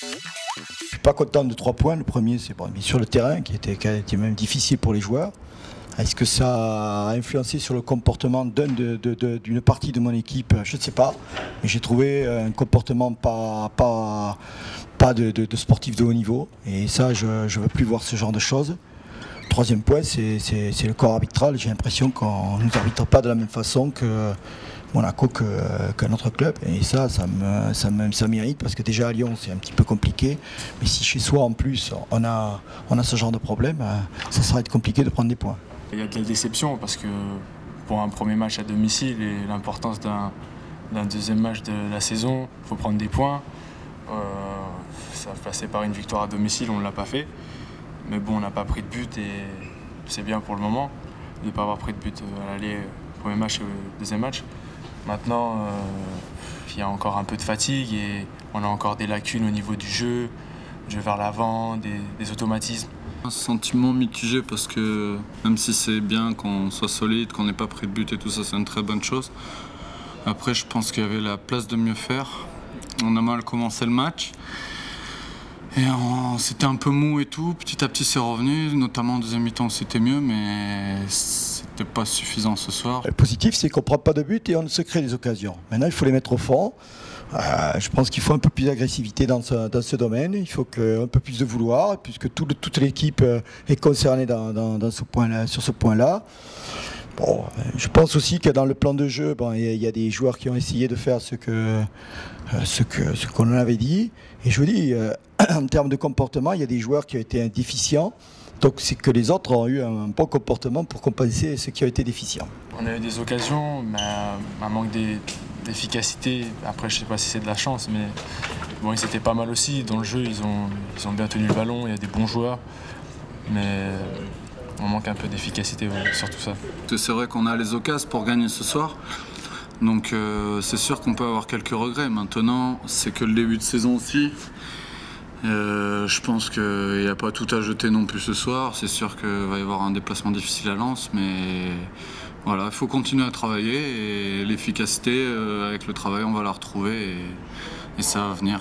Je suis pas content de 3 points. Le premier, c'est bon, sur le terrain, qui était même difficile pour les joueurs. Est-ce que ça a influencé sur le comportement d'une partie de mon équipe? Je ne sais pas. Mais j'ai trouvé un comportement pas de sportif de haut niveau. Et ça, je ne veux plus voir ce genre de choses. Troisième point, c'est le corps arbitral. J'ai l'impression qu'on ne nous arbitre pas de la même façon que Monaco qu'un autre club. Et ça m'irrite parce que déjà à Lyon, c'est un petit peu compliqué. Mais si chez soi, en plus, on a ce genre de problème, ça sera compliqué de prendre des points. Il y a de la déception parce que pour un premier match à domicile et l'importance d'un deuxième match de la saison, il faut prendre des points. Ça passait par une victoire à domicile, on ne l'a pas fait. Mais bon, on n'a pas pris de but et c'est bien pour le moment de ne pas avoir pris de but à l'aller premier match et au deuxième match. Maintenant, il y a encore un peu de fatigue et on a encore des lacunes au niveau du jeu vers l'avant, des automatismes. Un sentiment mitigé parce que même si c'est bien qu'on soit solide, qu'on n'ait pas pris de but et tout ça, c'est une très bonne chose. Après, je pense qu'il y avait la place de mieux faire. On a mal commencé le match. Et c'était un peu mou et tout, petit à petit c'est revenu, notamment en deuxième mi-temps c'était mieux, mais c'était pas suffisant ce soir. Le positif, c'est qu'on ne prend pas de but et on se crée des occasions. Maintenant, il faut les mettre au fond. Je pense qu'il faut un peu plus d'agressivité dans ce domaine, il faut un peu plus de vouloir, puisque toute l'équipe est concernée sur ce point-là. Bon, je pense aussi que dans le plan de jeu, bon, il y a des joueurs qui ont essayé de faire ce qu'on avait dit. Et je vous dis, en termes de comportement, il y a des joueurs qui ont été déficients. Donc c'est que les autres ont eu un bon comportement pour compenser ce qui a été déficient. On a eu des occasions, mais un manque d'efficacité. Après, je ne sais pas si c'est de la chance, mais bon, ils étaient pas mal aussi. Dans le jeu, ils ont bien tenu le ballon, il y a des bons joueurs. Mais on manque un peu d'efficacité sur tout ça. C'est vrai qu'on a les occasions pour gagner ce soir. Donc c'est sûr qu'on peut avoir quelques regrets. Maintenant, c'est que le début de saison aussi. Je pense qu'il n'y a pas tout à jeter non plus ce soir. C'est sûr qu'il va y avoir un déplacement difficile à Lens, mais voilà, il faut continuer à travailler et l'efficacité avec le travail, on va la retrouver et ça va venir.